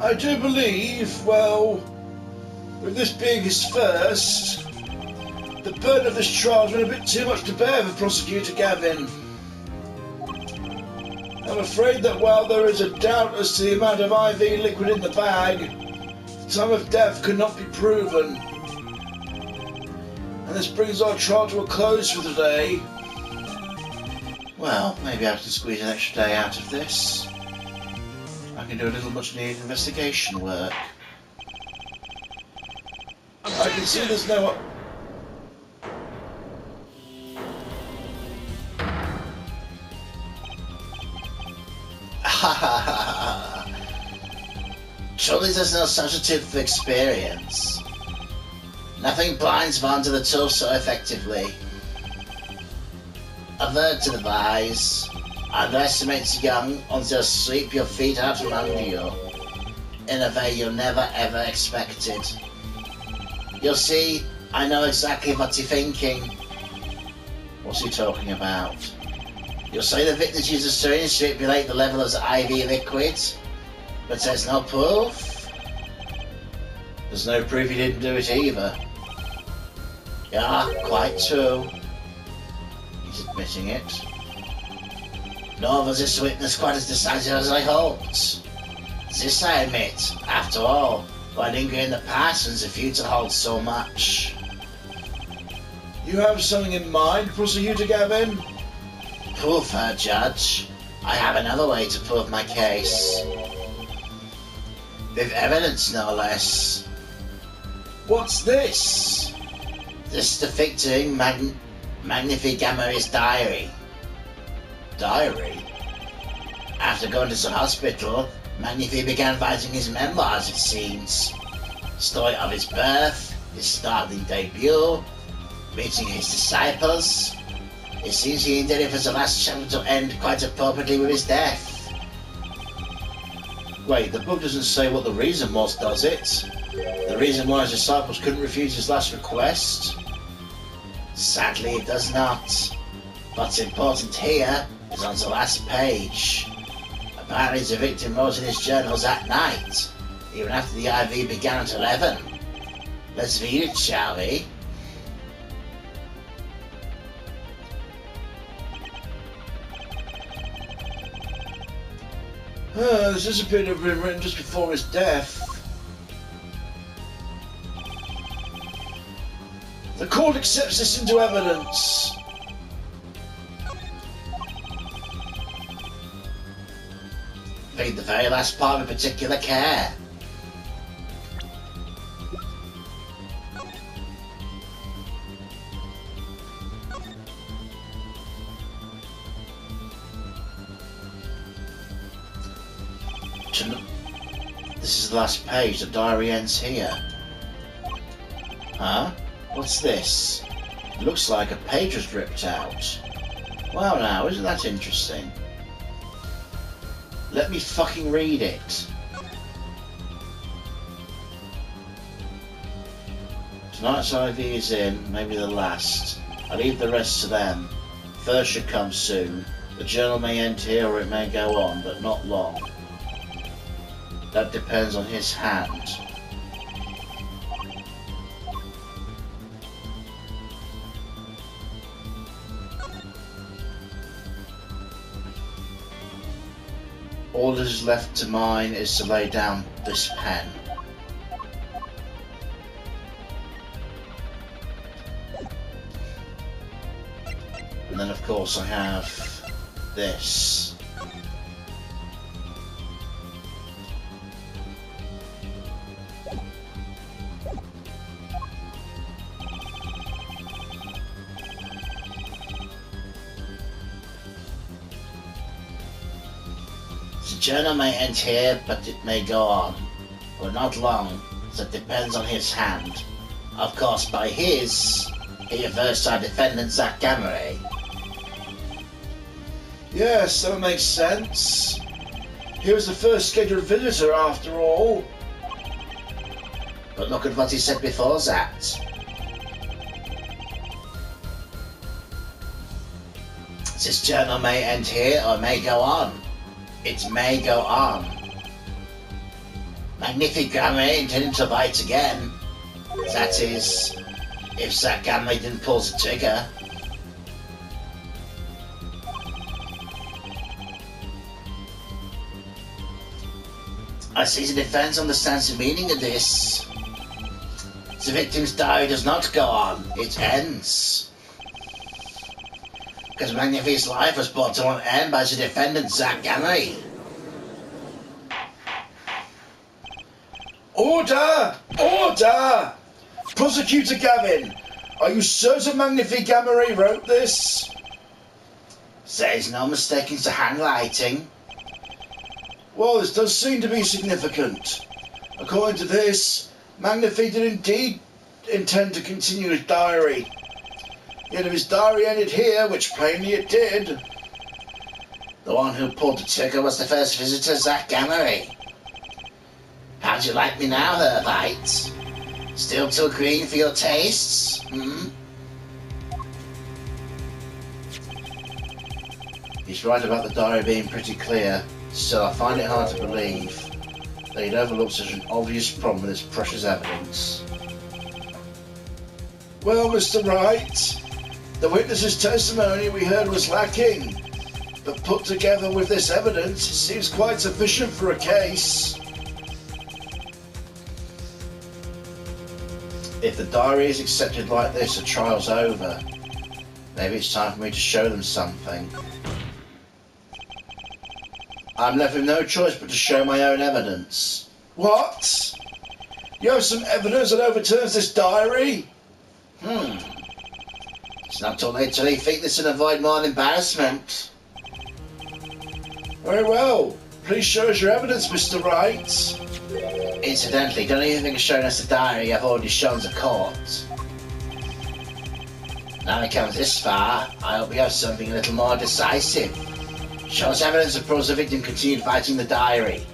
I do believe, well, with this being his first, the burden of this trial's been a bit too much to bear for Prosecutor Gavin. I'm afraid that while there is a doubt as to the amount of IV liquid in the bag, the time of death could not be proven. And this brings our trial to a close for the day. Well, maybe I can squeeze an extra day out of this. I can do a little much needed investigation work. I can see there's no... Surely there's no substitute for experience. Nothing blinds one to the tool so effectively. Avert to the vise. Underestimate young until sweep your feet out from under you in a way you never ever expected. You'll see, I know exactly what you're thinking. What's he talking about? You'll say the victims used a syringe to manipulate the level of the IV liquid, but there's no proof. There's no proof he didn't do it either. Yeah, quite true. He's admitting it. Nor was this witness quite as decisive as I hoped. This I admit, after all, by lingering the Parsons, if you to hold so much. You have something in mind, Prosecutor Gavin? Proof, Judge. I have another way to prove my case. With evidence, no less. What's this? This depicting Magnifique Gamma's diary. Diary? After going to the hospital, Magnifique began writing his memoirs, it seems. Story of his birth, his startling debut, meeting his disciples. It seems he intended for the last chapter to end quite appropriately with his death. Wait, the book doesn't say what the reason was, does it? The reason why his disciples couldn't refuse his last request? Sadly, it does not. What's important here is on the last page. Apparently the victim wrote in his journals at night, even after the IV began at 11. Let's read it, shall we? This does appear to have been written just before his death. The court accepts this into evidence. Read the very last part with particular care. This is the last page, the diary ends here. Huh? What's this? It looks like a page was ripped out. Wow now, isn't that interesting? Let me fucking read it. Tonight's IV is in, maybe the last. I leave the rest to them. First should come soon. The journal may end here or it may go on, but not long. That depends on his hand. All that is left to mine is to lay down this pen. And then of course I have this. The journal may end here, but it may go on. But not long, that depends on his hand. Of course, by his, he refers to our defendant, Zach Gammaray. Yes, that makes sense. He was the first scheduled visitor, after all. But look at what he said before that. This journal may end here or may go on. It may go on. Magnifique Gamery intended to bite again. That is, if Zack Gamery didn't pull the trigger. I see the defense understands the meaning of this. The victim's diary does not go on, it ends. Because Magnifique's life was brought to an end by the defendant, Zack Gamery. Order! Order! Prosecutor Gavin, are you certain Magnifique Gamery wrote this? There's no mistaking the handwriting. Well, this does seem to be significant. According to this, Magnifique did indeed intend to continue his diary. Yet if his diary ended here, which plainly it did... The one who pulled the trigger was the first visitor, Zack Gamery. How'd you like me now, Herbite? Still too green for your tastes? He's right about the diary being pretty clear, still I find it hard to believe that he'd overlook such an obvious problem with his precious evidence. Well, Mr. Wright, the witness's testimony we heard was lacking, but put together with this evidence, it seems quite sufficient for a case. If the diary is accepted like this, the trial's over. Maybe it's time for me to show them something. I'm left with no choice but to show my own evidence. What? You have some evidence that overturns this diary? It's not too late to rethink this and avoid more embarrassment. Very well. Please show us your evidence, Mr. Wright. Incidentally, don't even think of showing us the diary I've already shown the court. Now it comes this far, I hope we have something a little more decisive. Show us evidence that proves the victim continued fighting the diary.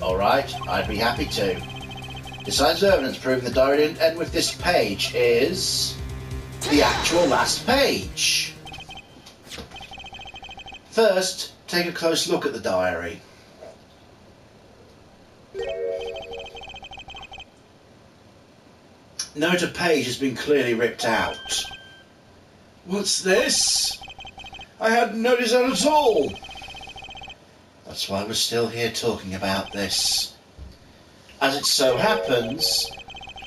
Alright, I'd be happy to. Besides evidence proving the diary didn't end with this page is... the actual last page. First, take a close look at the diary. Note a page has been clearly ripped out. What's this? I hadn't noticed that at all. That's why we're still here talking about this. As it so happens,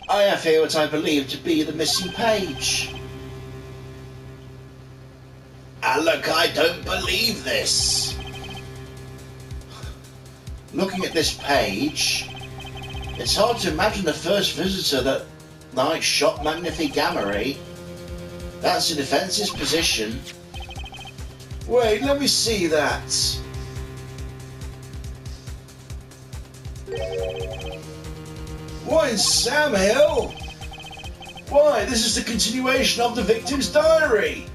I have here what I believe to be the missing page. Look, I don't believe this. Looking at this page, it's hard to imagine the first visitor that night shot Magnifique Gamery. That's the defence's position. Wait, let me see that. Why, Sam Hill? Why, this is the continuation of the victim's diary.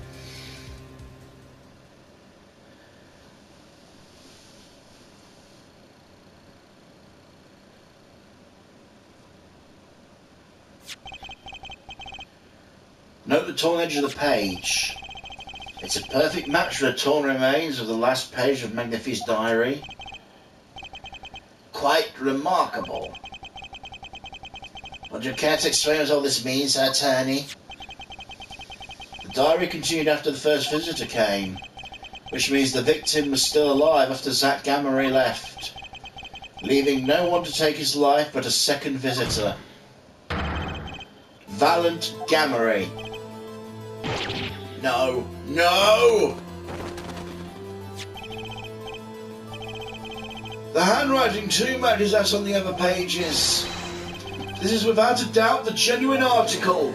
Note the torn edge of the page. It's a perfect match for the torn remains of the last page of Magnifique's diary. Quite remarkable. Would you care to explain what all this means, attorney? The diary continued after the first visitor came, which means the victim was still alive after Zack Gamery left, leaving no one to take his life but a second visitor. Valent Gamery. No, no! The handwriting too matches that on the other pages. This is without a doubt the genuine article.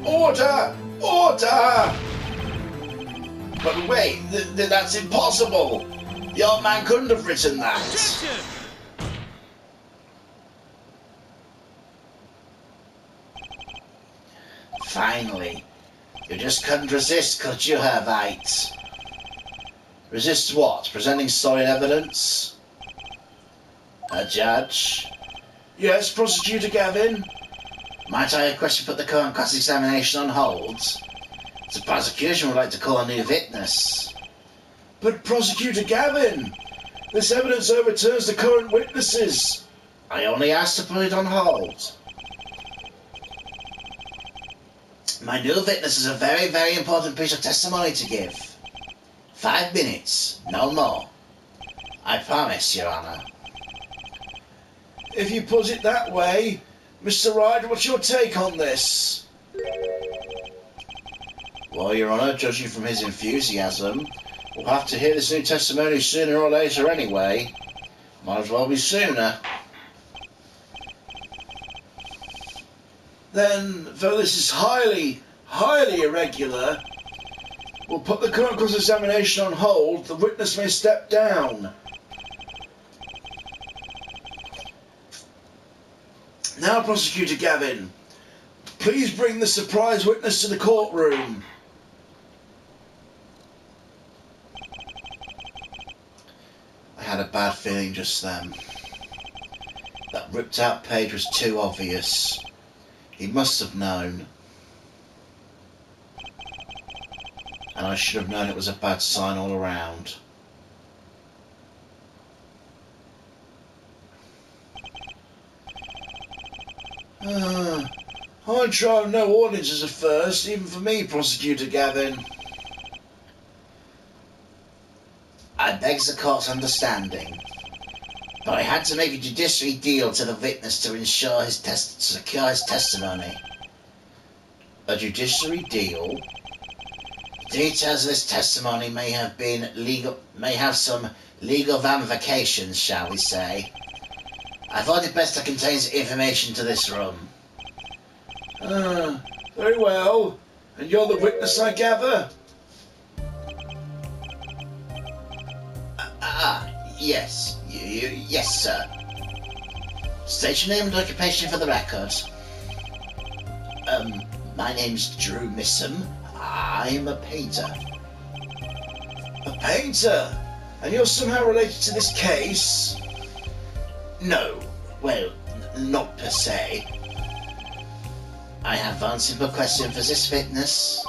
Order! Order! But wait, that's impossible. The old man couldn't have written that. Objection! Finally. You just couldn't resist, could you, Herbite? Resist what? Presenting solid evidence? A judge? Yes, Prosecutor Gavin? Might I request you put the current cross-examination on hold? The prosecution would like to call a new witness. But Prosecutor Gavin, this evidence overturns the current witnesses. I only asked to put it on hold. My new witness has a very, very important piece of testimony to give. 5 minutes, no more. I promise, Your Honour. If you put it that way, Mr. Ryder, what's your take on this? Well, Your Honour, judging from his enthusiasm, we'll have to hear this new testimony sooner or later anyway. Might as well be sooner. Then, though this is highly, highly irregular, we'll put the current cross-examination on hold. The witness may step down. Now, Prosecutor Gavin, please bring the surprise witness to the courtroom. I had a bad feeling just then. That ripped out page was too obvious. He must have known. And I should have known it was a bad sign all around. I'd try no audiences at first, even for me, Prosecutor Gavin. I beg the court's understanding, but I had to make a judiciary deal to the witness to ensure secure his testimony. A judiciary deal? The details of this testimony may have some legal ramifications, shall we say. I thought it best to contain the information to this room. Very well. And you're the witness, I gather? Yes. Yes, sir. State your name and occupation for the record. My name's Drew Missum. I'm a painter. A painter? And you're somehow related to this case? No. Well, not per se. I have one simple question for this witness.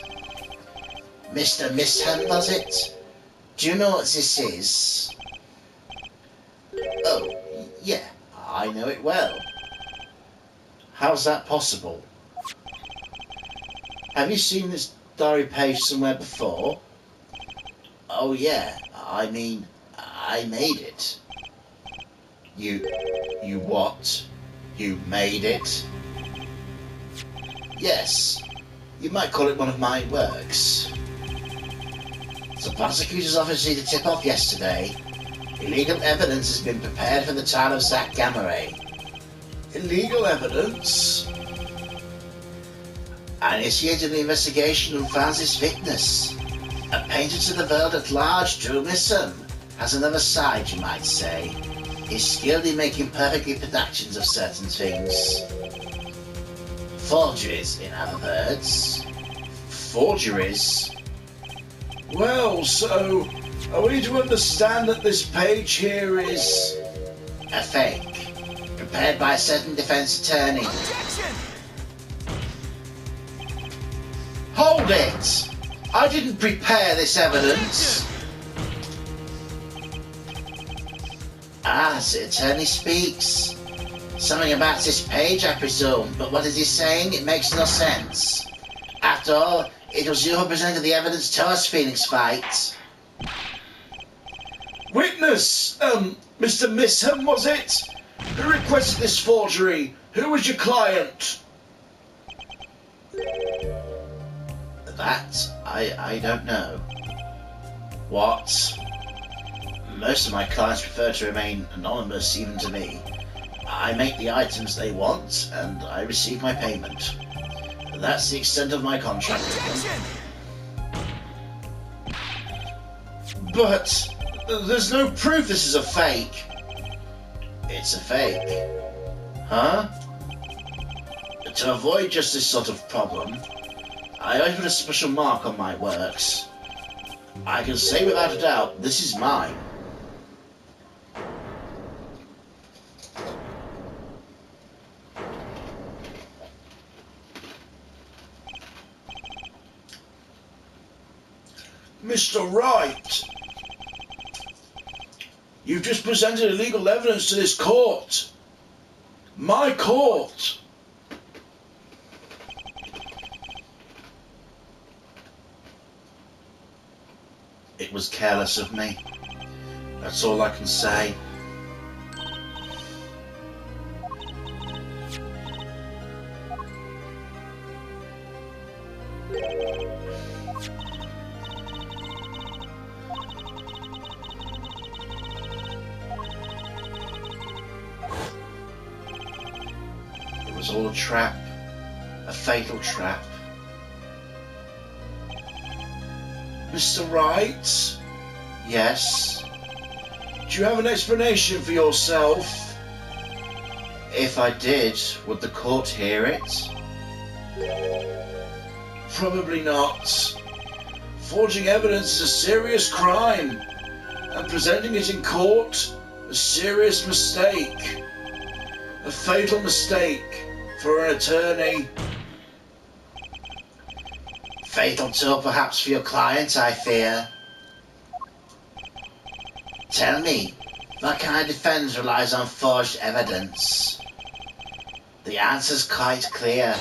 Mr. Misham, was it? Do you know what this is? Oh, yeah, I know it well. How's that possible? Have you seen this diary page somewhere before? Oh yeah, I mean, I made it. You what? You made it? Yes, you might call it one of my works. The prosecutor's office received a tip-off yesterday. Illegal evidence has been prepared for the trial of Zach Gammaray. Illegal evidence? I initiated the investigation and found this witness. A painter to the world at large, Drew Missum, has another side, you might say. He's skilled in making perfect reproductions of certain things. Forgeries, in other words. Forgeries? Well, so are we to understand that this page here is a fake, prepared by a certain defense attorney? Objection! Hold it! I didn't prepare this evidence. The attorney speaks. Something about this page, I presume, but what is he saying? It makes no sense. After all, it was you who presented the evidence to us, Phoenix Fight. Witness! Mr. Misham, was it? Who requested this forgery? Who was your client? That, I don't know. What? Most of my clients prefer to remain anonymous, even to me. I make the items they want, and I receive my payment. That's the extent of my contract with them. But there's no proof this is a fake. It's a fake. Huh? To avoid just this sort of problem, I always put a special mark on my works. I can say without a doubt, this is mine. Mr. Wright, You've just presented illegal evidence to this court. My court. It was careless of me. That's all I can say. It was all a trap, a fatal trap. Mr. Wright? Yes, Do you have an explanation for yourself? if I did, would the court hear it? Probably not. Forging evidence is a serious crime, and presenting it in court, a serious mistake. A fatal mistake for an attorney. Fatal too, perhaps, for your client, I fear. Tell me, what kind of defense relies on forged evidence? The answer's quite clear.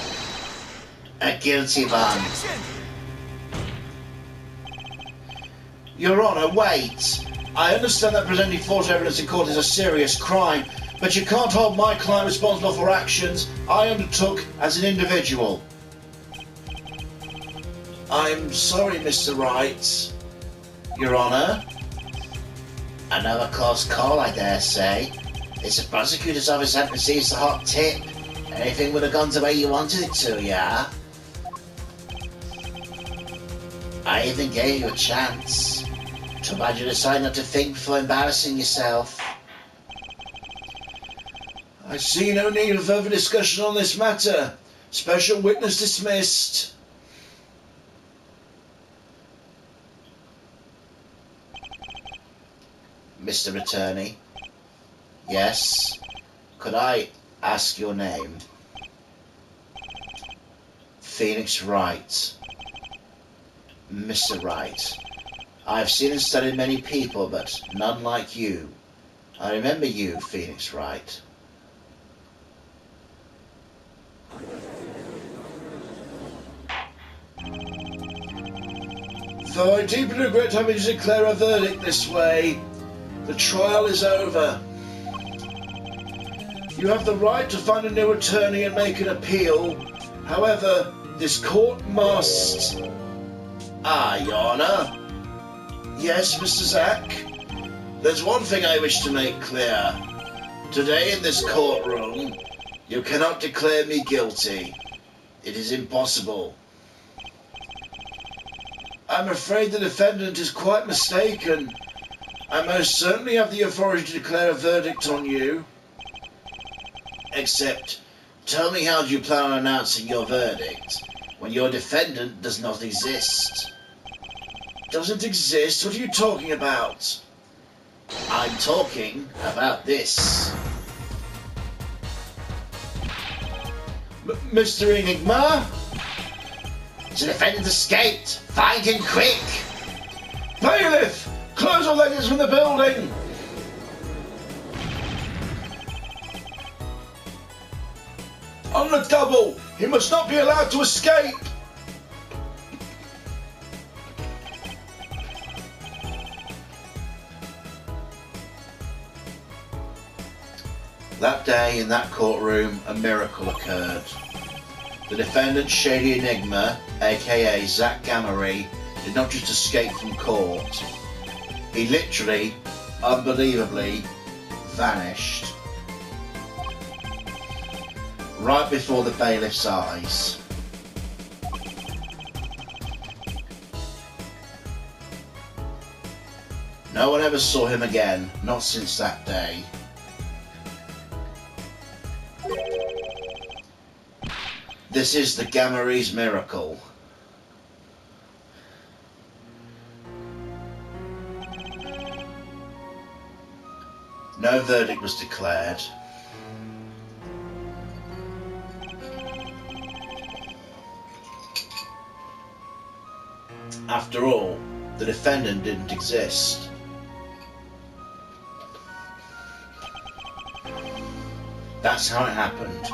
A guilty one. Your Honour, wait. I understand that presenting forged evidence in court is a serious crime, but you can't hold my client responsible for actions I undertook as an individual. I'm sorry, Mr. Wright. Your Honour? Another close call, I dare say. It's the prosecutor's office hadn't received the hot tip. Anything would have gone the way you wanted it to, yeah? I even gave you a chance. Too bad you decided not to think before embarrassing yourself. I see no need of further discussion on this matter. Special witness dismissed. Mr. Attorney? Yes? Could I ask your name? Phoenix Wright. Mr. Wright, I've seen and studied many people, but none like you. I remember you, Phoenix Wright. Though I deeply regret having to declare a verdict this way, the trial is over. You have the right to find a new attorney and make an appeal. However, this court must... Your Honour? Yes, Mr. Zack? There's one thing I wish to make clear. Today in this courtroom, you cannot declare me guilty. It is impossible. I'm afraid the defendant is quite mistaken. I most certainly have the authority to declare a verdict on you. Except, tell me, how do you plan on announcing your verdict when your defendant does not exist? Doesn't exist? What are you talking about? I'm talking about this. Mr. Enigma? The defendant escaped! Find him quick! Bailiff! Close all exits from the building! On the double! He must not be allowed to escape! That day in that courtroom, a miracle occurred. The defendant, Shady Enigma, aka Zack Gamery, did not just escape from court. He literally, unbelievably, vanished. Right before the bailiff's eyes. No one ever saw him again, not since that day. This is the Gamery's miracle. No verdict was declared. After all, the defendant didn't exist. That's how it happened.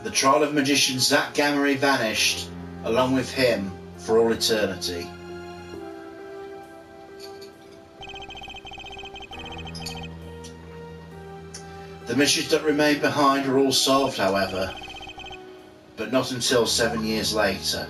The trial of magician Zack Gamery vanished, along with him, for all eternity. The mysteries that remained behind were all solved, however, but not until 7 years later.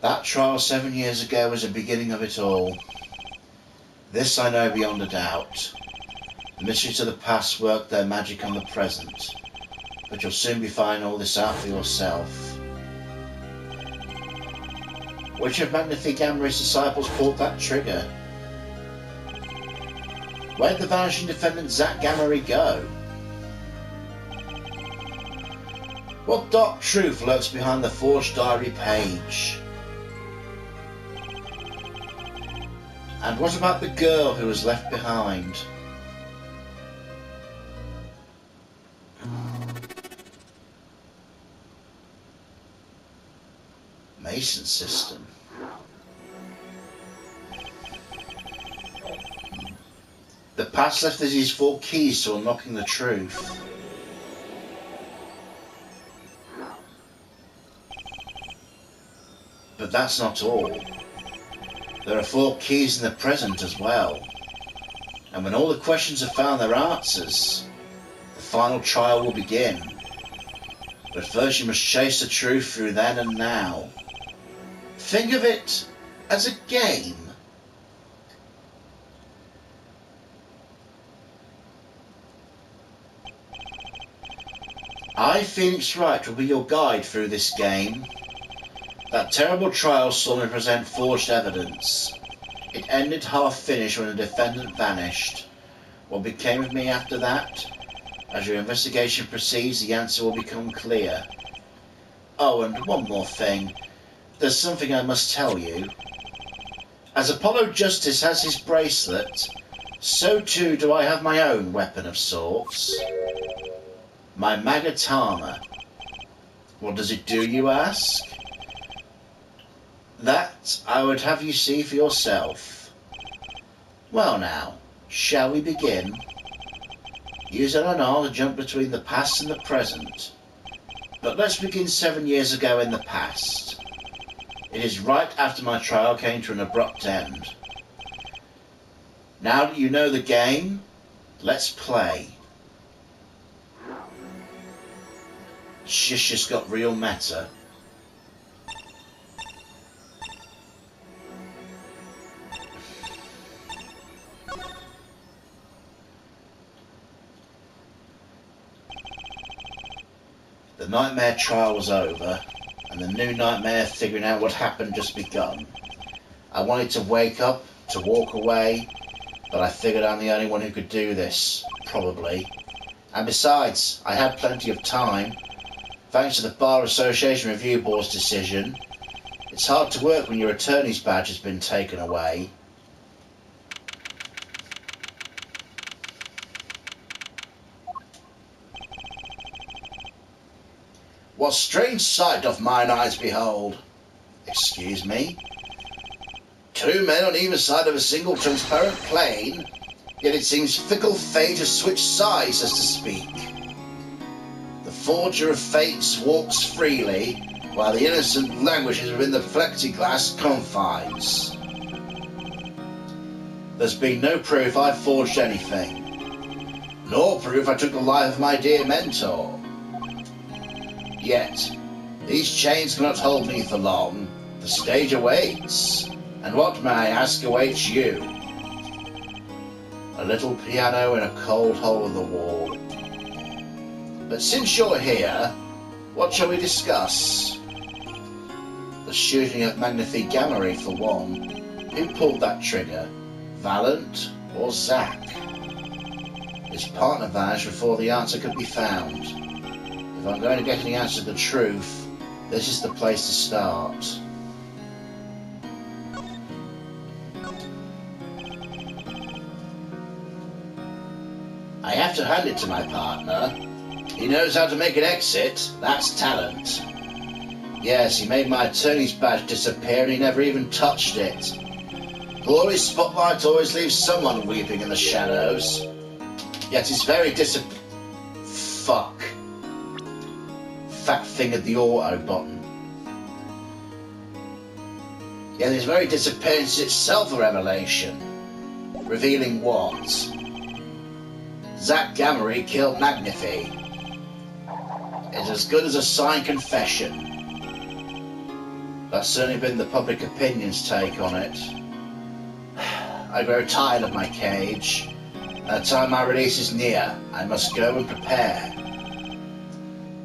That trial 7 years ago was the beginning of it all. This I know beyond a doubt. The mysteries of the past worked their magic on the present, but you'll soon be finding all this out for yourself. Which of Magnifique Gamery's disciples pulled that trigger? Where did the vanishing defendant Zack Gamery go? What dark truth lurks behind the forged diary page? And what about the girl who was left behind? Mason system. The past left us these 4 keys to unlocking the truth. But that's not all. There are 4 keys in the present as well. And when all the questions have found their answers, the final trial will begin. But first you must chase the truth through then and now. Think of it as a game. I, Phoenix Wright, will be your guide through this game. That terrible trial saw me present forged evidence. It ended half-finished when the defendant vanished. What became of me after that? As your investigation proceeds, the answer will become clear. Oh, and one more thing. There's something I must tell you. As Apollo Justice has his bracelet, so too do I have my own weapon of sorts. My Magatama. What does it do, you ask? That I would have you see for yourself. Well now, shall we begin? Use Eleanor to jump between the past and the present. But let's begin 7 years ago in the past. It is right after my trial came to an abrupt end. Now that you know the game, let's play. Shish just got real meta. The nightmare trial was over, and the new nightmare figuring out what happened just begun. I wanted to wake up, to walk away, but I figured I'm the only one who could do this, probably. And besides, I had plenty of time. Thanks to the Bar Association Review Board's decision, it's hard to work when your attorney's badge has been taken away. What strange sight doth mine eyes behold? Excuse me? 2 men on either side of a single transparent plane, yet it seems fickle fate has switched sides, as to speak. The forger of fates walks freely, while the innocent languishes within the plexiglass confines. There's been no proof I've forged anything, nor proof I took the life of my dear mentor. Yet, these chains cannot hold me for long. The stage awaits, and what, may I ask, awaits you? A little piano in a cold hole of the wall. But since you're here, what shall we discuss? The shooting of Magnifique Gamery, for one. Who pulled that trigger? Valent or Zack? His partner vanished before the answer could be found. If I'm going to get any answer to the truth, this is the place to start. I have to hand it to my partner. He knows how to make an exit. That's talent. Yes, he made my attorney's badge disappear and he never even touched it. Glory's spotlight always leaves someone weeping in the shadows. Yet he's very Fuck. Fat-fingered the auto button. Yet his very disappearance is itself a revelation. Revealing what? Zack Gamory killed Magnify. It's as good as a signed confession. That's certainly been the public opinion's take on it. I grow tired of my cage. And the time my release is near, I must go and prepare.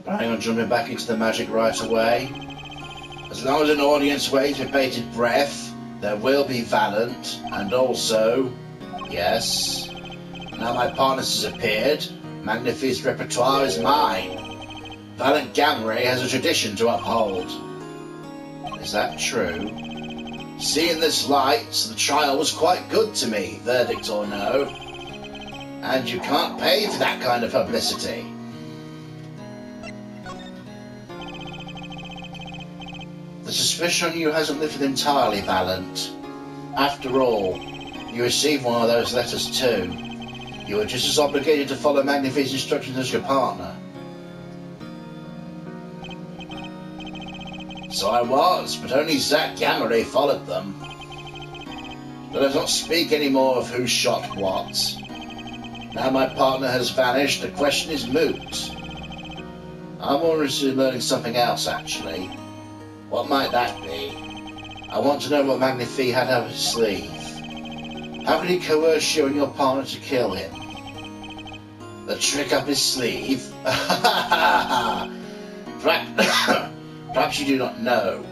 Planning on jumping back into the magic right away? As long as an audience waits with bated breath, there will be Valent, and also, yes, now my partner's has appeared, Magnify's repertoire is mine. Valent Gamory has a tradition to uphold. Is that true? Seeing this light, the trial was quite good to me, verdict or no. And you can't pay for that kind of publicity. The suspicion on you hasn't lifted entirely, Valent. After all, you received one of those letters too. You were just as obligated to follow Magnify's instructions as your partner. So I was, but only Zack Gamory followed them. But let's not speak any more of who shot what. Now my partner has vanished, the question is moot. I'm more interested in learning something else, actually. What might that be? I want to know what Magnify had up his sleeve. How could he coerce you and your partner to kill him? The trick up his sleeve? Perhaps you do not know.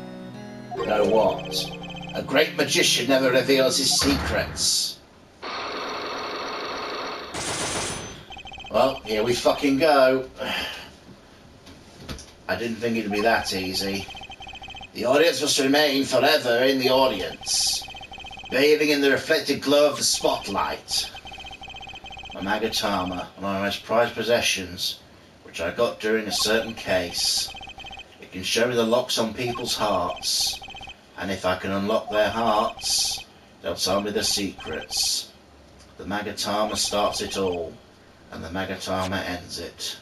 Know what? A great magician never reveals his secrets. Well, here we fucking go. I didn't think it'd be that easy. The audience must remain forever in the audience, bathing in the reflected glow of the spotlight. My Magatama, one of my most prized possessions, which I got during a certain case. It can show me the locks on people's hearts, and if I can unlock their hearts, they'll tell me the secrets. The Magatama starts it all, and the Magatama ends it.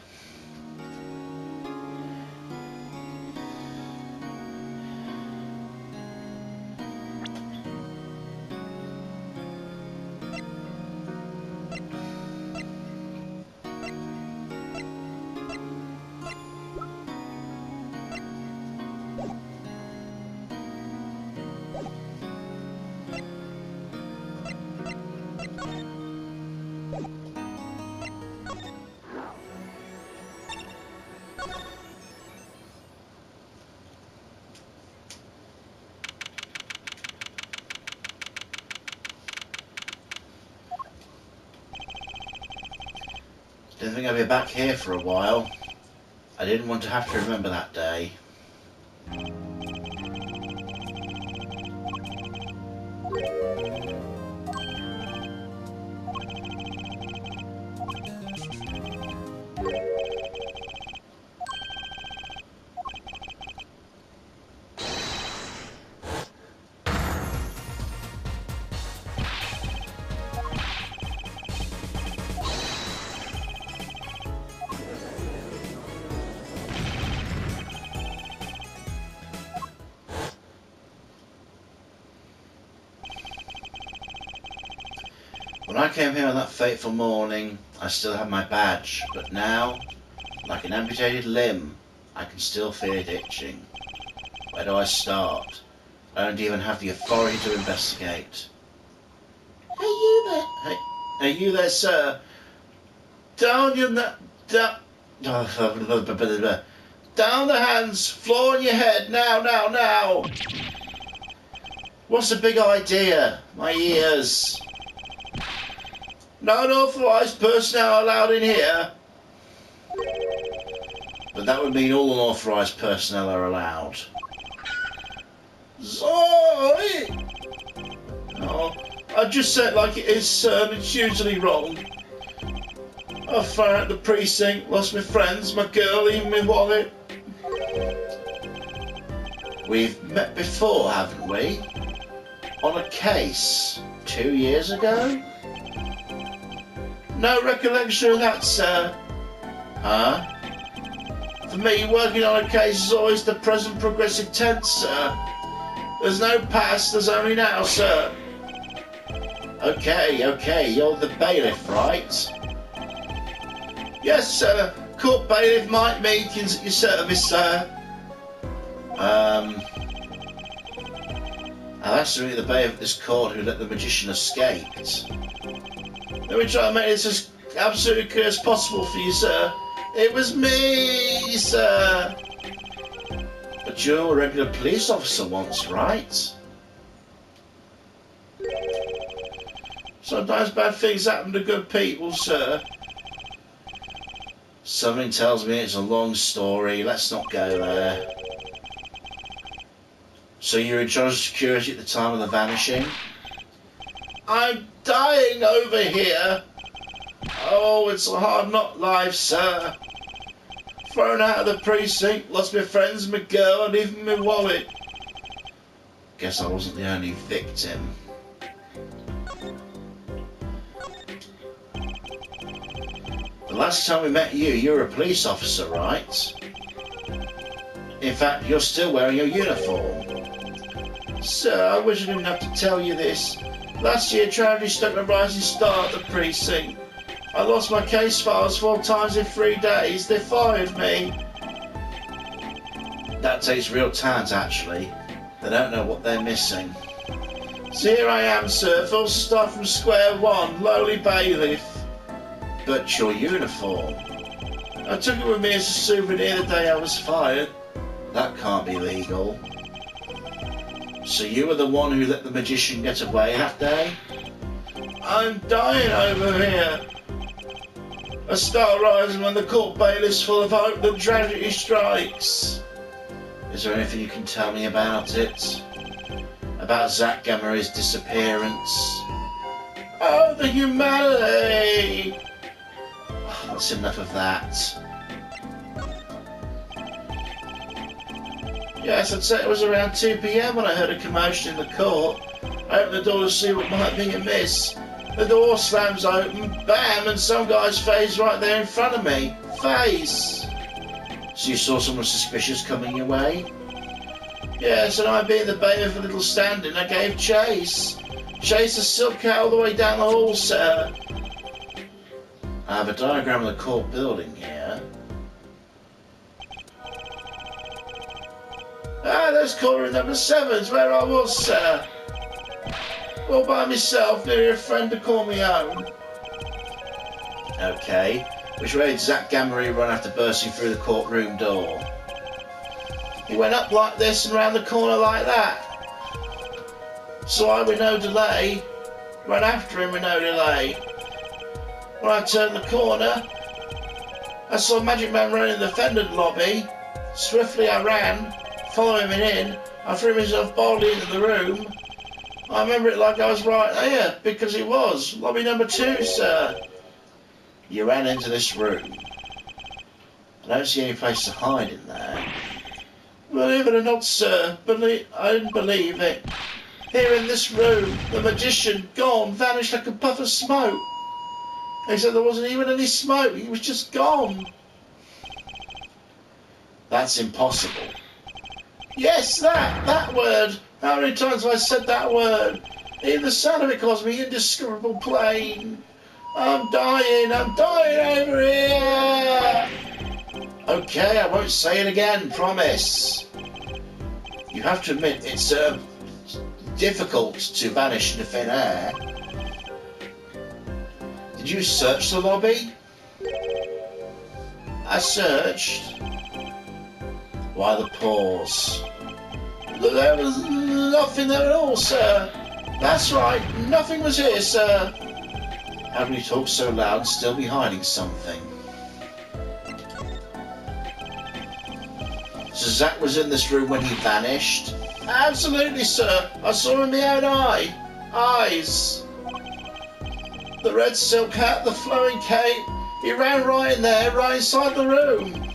Didn't think I'd be back here for a while. I didn't want to have to remember that day. When I came here on that fateful morning, I still had my badge, but now, like an amputated limb, I can still feel it itching. Where do I start? I don't even have the authority to investigate. Hey you there! Hey you there, sir! Down your down the hands! Floor on your head! Now! What's the big idea? My ears! No unauthorized personnel allowed in here. But that would mean all unauthorized personnel are allowed. Sorry! Oh, I just said it like it is, sir, and it's usually wrong. I found out the precinct, lost my friends, my girl, even my wallet. We've met before, haven't we? On a case 2 years ago? No recollection of that, sir. Huh? For me, working on a case is always the present progressive tense, sir. There's no past, there's only now, sir. Okay, you're the bailiff, right? Yes, sir. Court bailiff, Mike Meekins at your service, sir. I've asked to meet the bailiff of this court who let the magician escape. Let me try and make this as absolutely clear as possible for you, sir. It was me, sir. But you're a regular police officer once, right? Sometimes bad things happen to good people, sir. Something tells me it's a long story. Let's not go there. So you were in charge of security at the time of the vanishing? I'm dying over here. Oh, it's a hard knock life, sir. Thrown out of the precinct, lost my friends, my girl, and even my wallet. Guess I wasn't the only victim. The last time we met you were a police officer, right? In fact, you're still wearing your uniform. Sir, I wish I didn't have to tell you this. Last year, tragedy struck a rising star at the precinct. I lost my case files 4 times in 3 days. They fired me. That takes real talent, actually. They don't know what they're missing. So here I am, sir, forced to start from square one, lowly bailiff. But your uniform? I took it with me as a souvenir the day I was fired. That can't be legal. So you were the one who let the magician get away that day? I'm dying over here. A star rises when the court bailiff's full of hope that tragedy strikes. Is there anything you can tell me about it? About Zach Gamery's disappearance? Oh, the humanity! That's enough of that. Yes, I'd say it was around 2 p.m. when I heard a commotion in the court. I opened the door to see what might be amiss. The door slams open, bam, and some guy's face right there in front of me. Face! So you saw someone suspicious coming your way? Yes, and I, being the bailiff of Little Standing, I gave chase. Chased a silk cat all the way down the hall, sir. I have a diagram of the court building here. Ah, there's courtroom number 7's where I was, sir. All by myself, near a friend to call me home. Okay. Which way did Zach Gamery run after bursting through the courtroom door? He went up like this and round the corner like that. So I, with no delay, ran after him with no delay. When I turned the corner, I saw Magic Man running in the defendant lobby. Swiftly I ran, following him in. I threw myself boldly into the room. I remember it like I was right there, because it was. Lobby number 2, sir. You ran into this room. I don't see any place to hide in there. Believe it or not, sir, I didn't believe it. Here in this room, the magician, gone, vanished like a puff of smoke. They said there wasn't even any smoke, he was just gone. That's impossible. Yes, that word. How many times have I said that word? Even the sound of it caused me indescribable pain. I'm dying over here. Okay, I won't say it again, promise. You have to admit, it's difficult to vanish into thin air. Did you search the lobby? I searched. Why the pause? There was nothing there at all, sir. That's right, nothing was here, sir. How can you talk so loud and still be hiding something? So Zach was in this room when he vanished? Absolutely, sir. I saw him in my own eyes. The red silk hat, the flowing cape. He ran right in there, right inside the room.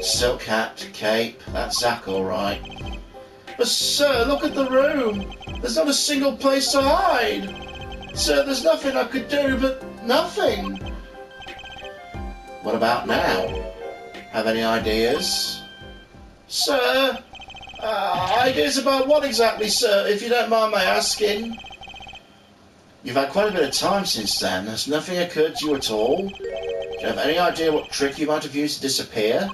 Silk hat, cape, that's Zack all right. But sir, look at the room. There's not a single place to hide. Sir, there's nothing I could do, but nothing. What about now? Have any ideas? Sir? Ideas about what exactly, sir, if you don't mind my asking? You've had quite a bit of time since then. Has nothing occurred to you at all? Do you have any idea what trick you might have used to disappear?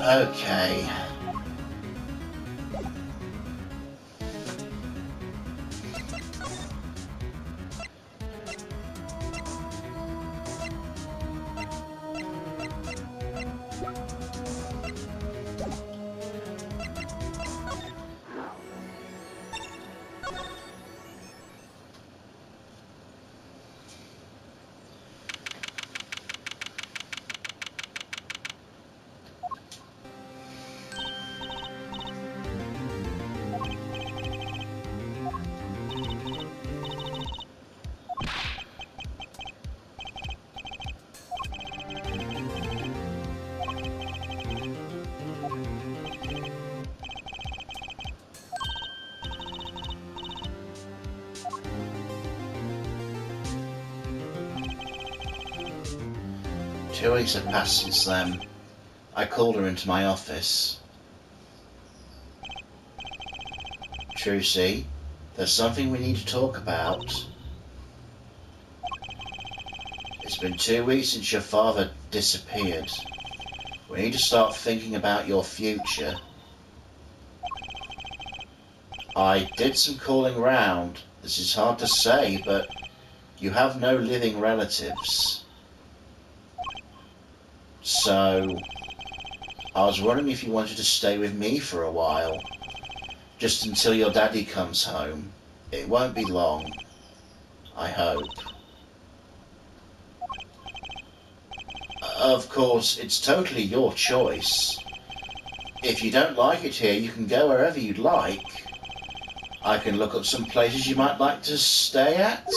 Okay. 2 weeks have passed since then. I called her into my office. Trucy, there's something we need to talk about. It's been 2 weeks since your father disappeared. We need to start thinking about your future. I did some calling round. This is hard to say, but you have no living relatives. So, I was wondering if you wanted to stay with me for a while. Just until your daddy comes home. It won't be long. I hope. Of course, it's totally your choice. If you don't like it here, you can go wherever you'd like. I can look up some places you might like to stay at.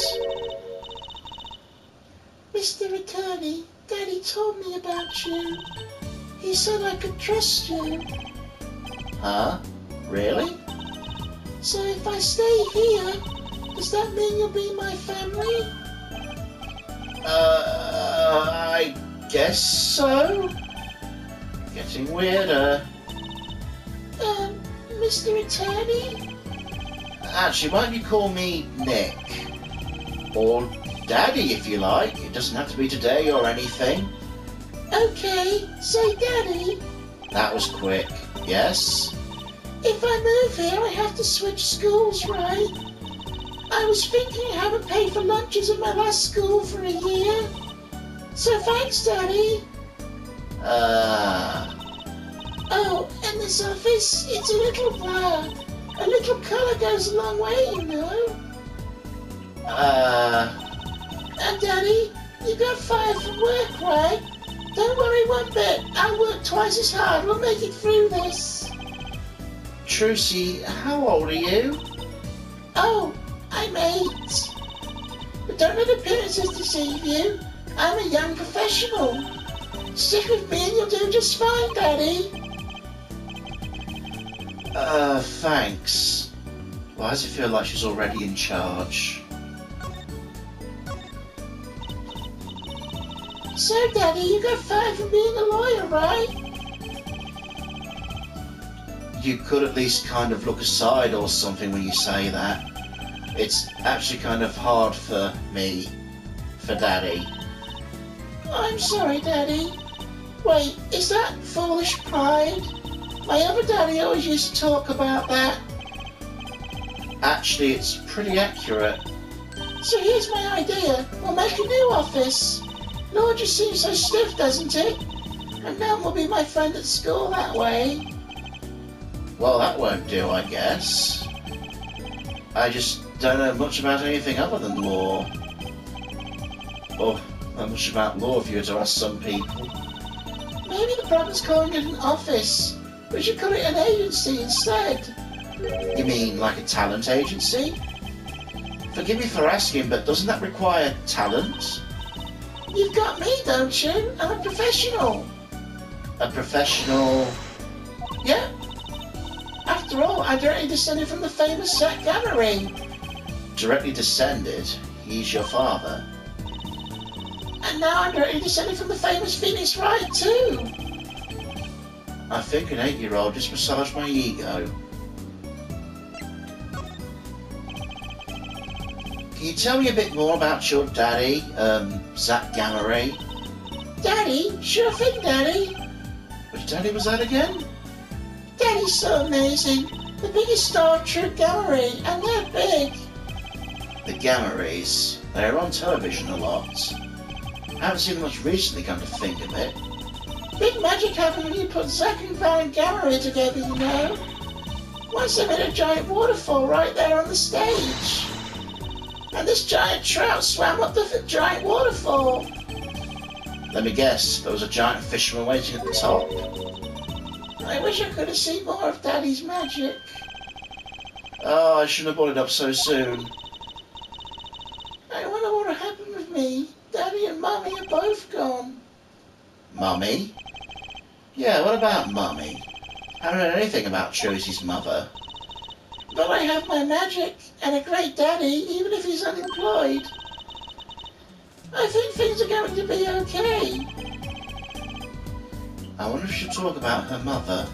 Mr. Attorney, Daddy told me about you. He said I could trust you. Huh? Really? So if I stay here, does that mean you'll be my family? I guess so. Getting weirder. Mr. Attorney? Actually, why don't you call me Nick? Or Daddy, if you like. It doesn't have to be today or anything. Okay, say Daddy. That was quick. Yes? If I move here, I have to switch schools, right? I was thinking I haven't paid for lunches at my last school for a year. So thanks, Daddy. Oh, and this office, it's a little blurred. A little colour goes a long way, you know. And Daddy, you got fired from work, right? Don't worry one bit. I'll work twice as hard. We'll make it through this. Trucy, how old are you? Oh, I'm 8. But don't let appearances deceive you. I'm a young professional. Stick with me and you'll do just fine, Daddy. Thanks. Why does it feel like she's already in charge? So, Daddy, you got fired from being a lawyer, right? You could at least kind of look aside or something when you say that. It's actually kind of hard for me, for Daddy. I'm sorry, Daddy. Wait, is that foolish pride? My other daddy always used to talk about that. Actually, it's pretty accurate. So here's my idea. We'll make a new office. Law just seems so stiff, doesn't it? And Mum will be my friend at school that way. Well, that won't do, I guess. I just don't know much about anything other than law. Or not much about law if you were to ask some people. Maybe the problem's calling it an office. We should call it an agency instead. You mean like a talent agency? Forgive me for asking, but doesn't that require talent? You've got me, don't you? I'm a professional. A professional... Yeah. After all, I directly descended from the famous Zach Gamma-Ray. Directly descended? He's your father. And now I'm directly descended from the famous Phoenix Wright too. I think an 8-year-old just massaged my ego. Can you tell me a bit more about your daddy, Zach Gamma-Ray? Daddy? Sure thing, Daddy. Which daddy was that again? Daddy's so amazing. The biggest Star Trek Gamma-Ray, and they're big. The Gamma Rays. They're on television a lot. I haven't seen them much recently, come to think of it. Big magic happened when you put Zack and Val and Gamma-Ray together, you know. Once they made a giant waterfall right there on the stage. And this giant trout swam up the giant waterfall. Let me guess, there was a giant fisherman waiting at the top. I wish I could have seen more of Daddy's magic. Oh, I shouldn't have brought it up so soon. I wonder what will happen with me. Daddy and Mummy are both gone. Mummy? Yeah, what about Mummy? Haven't heard anything about Josie's mother. But I have my magic, and a great daddy, even if he's unemployed. I think things are going to be okay. I wonder if she'll talk about her mother.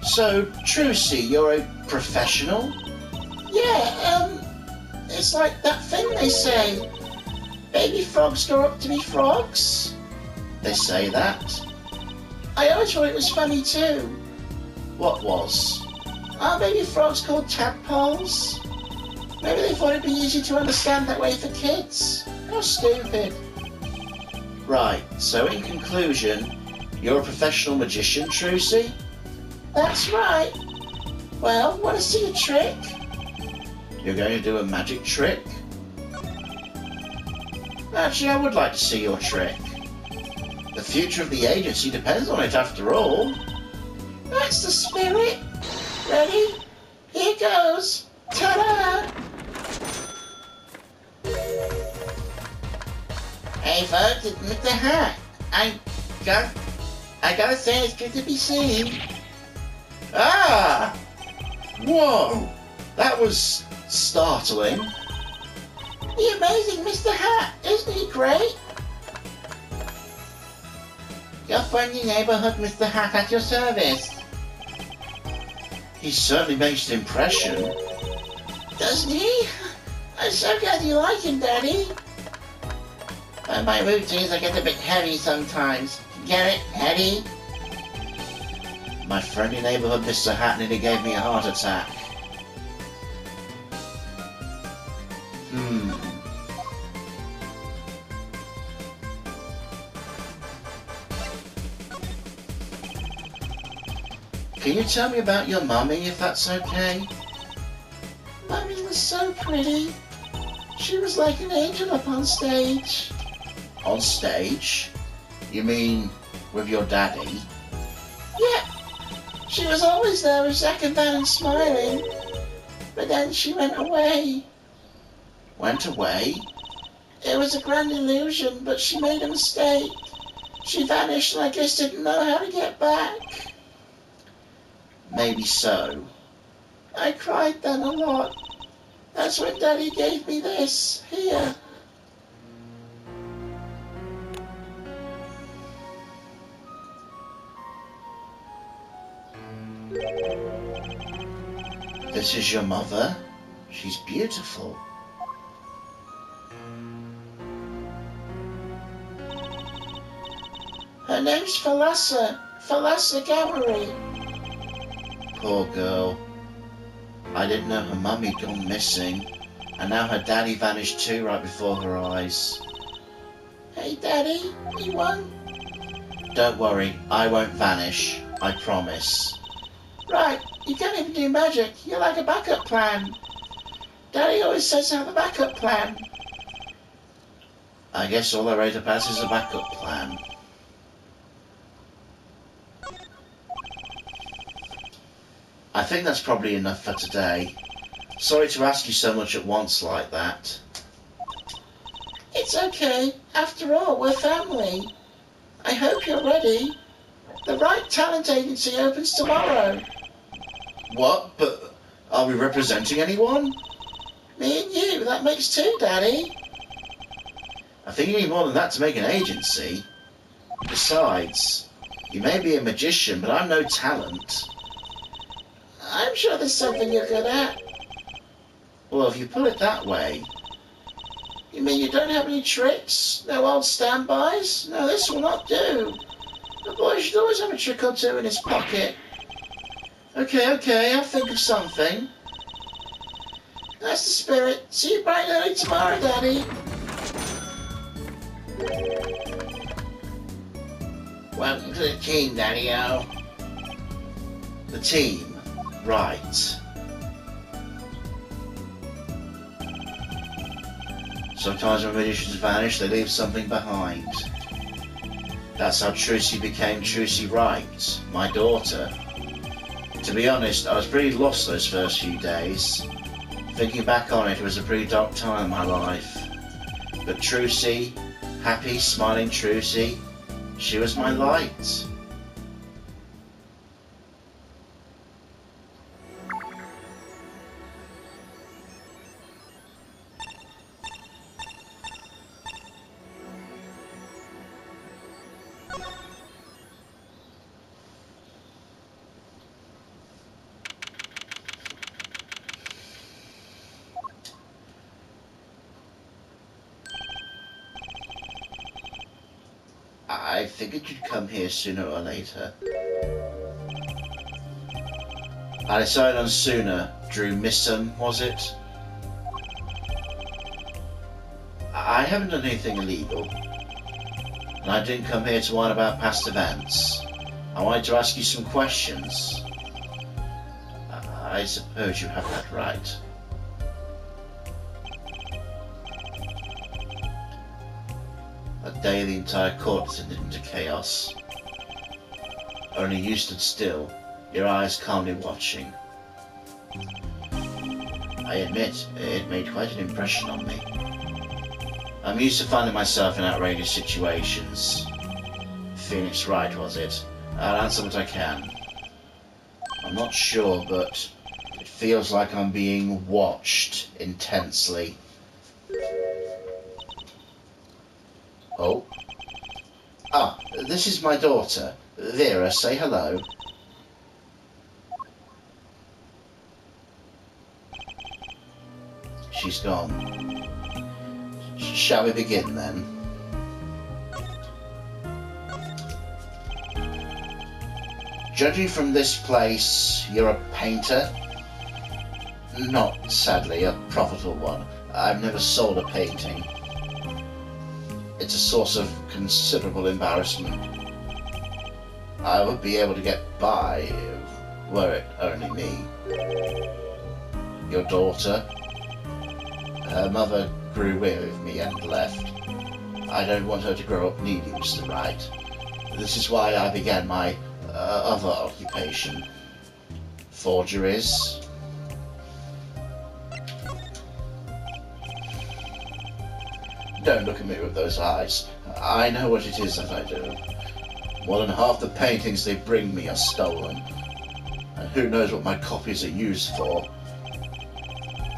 So, Trucy, you're a professional? Yeah, it's like that thing they say. Baby frogs grow up to be frogs. They say that. I always thought it was funny too. What was? Aren't baby frogs called tadpoles? Maybe they thought it'd be easy to understand that way for kids. How stupid. Right, so in conclusion, you're a professional magician, Trucy? That's right. Well, want to see a trick? You're going to do a magic trick? Actually, I would like to see your trick. The future of the agency depends on it, after all. That's the spirit. Ready? Here goes. Ta-da! Hey folks, it's Mr. Hat. I gotta say it's good to be seen. Ah! Whoa! That was startling. The amazing Mr. Hat, isn't he great? Your friendly neighborhood Mr. Hat at your service. He certainly makes an impression. Doesn't he? I'm so glad you like him, Daddy. My routines I get a bit heavy sometimes. Get it, heavy? My friendly neighborhood Mr. Hat nearly gave me a heart attack. Can you tell me about your mummy, if that's okay? Mummy was so pretty. She was like an angel up on stage. On stage? You mean with your daddy? Yeah. She was always there with Zack and Van and smiling. But then she went away. Went away? It was a grand illusion, but she made a mistake. She vanished and I just didn't know how to get back. Maybe so. I cried then a lot. That's when Daddy gave me this. Here. This is your mother? She's beautiful. Her name's Thalassa. Thalassa Gamma-Ray. Poor girl. I didn't know her mummy had gone missing, and now her daddy vanished too right before her eyes. Hey, Daddy, you won? Don't worry, I won't vanish. I promise. Right, you can't even do magic. You're like a backup plan. Daddy always says to have a backup plan. I guess all I wrote about is a backup plan. I think that's probably enough for today. Sorry to ask you so much at once like that. It's okay. After all, we're family. I hope you're ready. The Right Talent Agency opens tomorrow. What? But are we representing anyone? Me and you, that makes two, Daddy. I think you need more than that to make an agency. Besides, you may be a magician, but I'm no talent. I'm sure there's something you're good at. Well, if you put it that way. You mean you don't have any tricks? No old standbys? No, this will not do. The boy should always have a trick or two in his pocket. Okay, I'll think of something. That's the spirit. See you bright and early tomorrow, Daddy. Welcome to the team, Daddy-O. The team? Right. Sometimes when magicians vanish, they leave something behind. That's how Trucy became Trucy Wright, my daughter. To be honest, I was pretty lost those first few days. Thinking back on it, it was a pretty dark time in my life. But Trucy, happy, smiling Trucy, she was my light. I figured you'd come here sooner or later. I decided on sooner. Drew Missum, was it? I haven't done anything illegal. And I didn't come here to whine about past events. I wanted to ask you some questions. I suppose you have that right. That day the entire court descended into chaos. Only you stood still, your eyes calmly watching. I admit, it made quite an impression on me. I'm used to finding myself in outrageous situations. Phoenix Wright, was it? I'll answer what I can. I'm not sure, but it feels like I'm being watched intensely. Oh. Ah, this is my daughter. Vera, say hello. She's gone. Shall we begin then? Judging from this place, you're a painter? Not, sadly, a profitable one. I've never sold a painting. It's a source of considerable embarrassment. I would be able to get by, were it only me. Your daughter? Her mother grew weary of me and left. I don't want her to grow up needing Mr. Wright. This is why I began my other occupation. Forgeries. Don't look at me with those eyes. I know what it is that I do. More than half the paintings they bring me are stolen. And who knows what my copies are used for.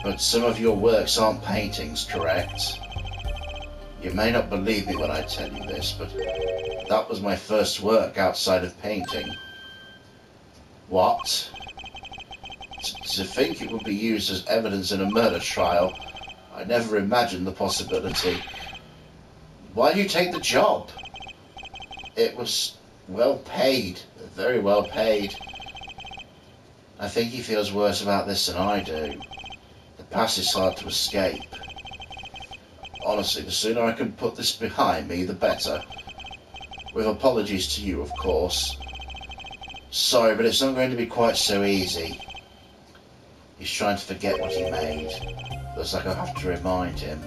But some of your works aren't paintings, correct? You may not believe me when I tell you this, but that was my first work outside of painting. What? To think it would be used as evidence in a murder trial, I never imagined the possibility. Why did you take the job? It was well paid, very well paid. I think he feels worse about this than I do. The past is hard to escape. Honestly, the sooner I can put this behind me, the better. With apologies to you, of course. Sorry, but it's not going to be quite so easy. He's trying to forget what he made. Looks like I'll have to remind him.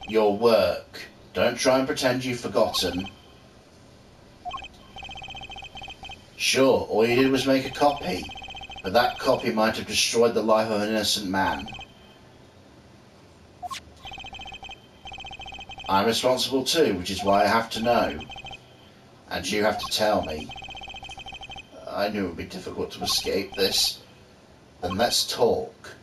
Your work. Don't try and pretend you've forgotten. Sure, all you did was make a copy, but that copy might have destroyed the life of an innocent man. I'm responsible too, which is why I have to know. And you have to tell me. I knew it would be difficult to escape this. Then let's talk.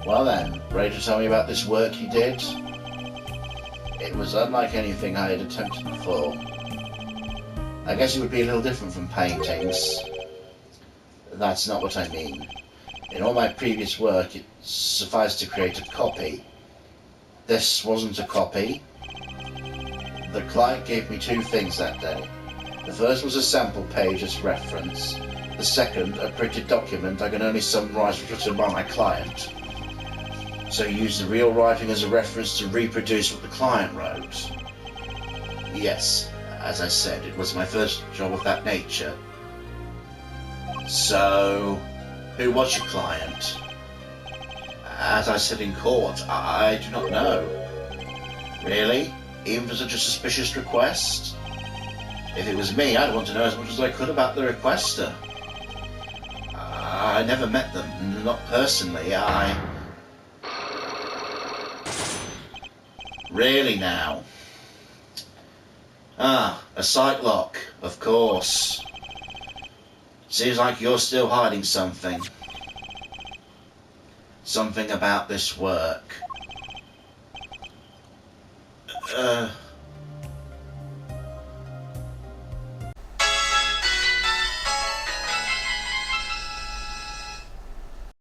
Well then, ready to tell me about this work you did? It was unlike anything I had attempted before. I guess it would be a little different from paintings. That's not what I mean. In all my previous work, it sufficed to create a copy. This wasn't a copy. The client gave me two things that day. The first was a sample page as reference. The second, a printed document I can only summarize written by my client. So he used the real writing as a reference to reproduce what the client wrote. Yes, as I said, it was my first job of that nature. So, who was your client? As I said in court, I do not know. Really? Even for such a suspicious request? If it was me, I'd want to know as much as I could about the requester. I never met them, not personally. Really now? Ah, a sight lock, of course. Seems like you're still hiding something. Something about this work.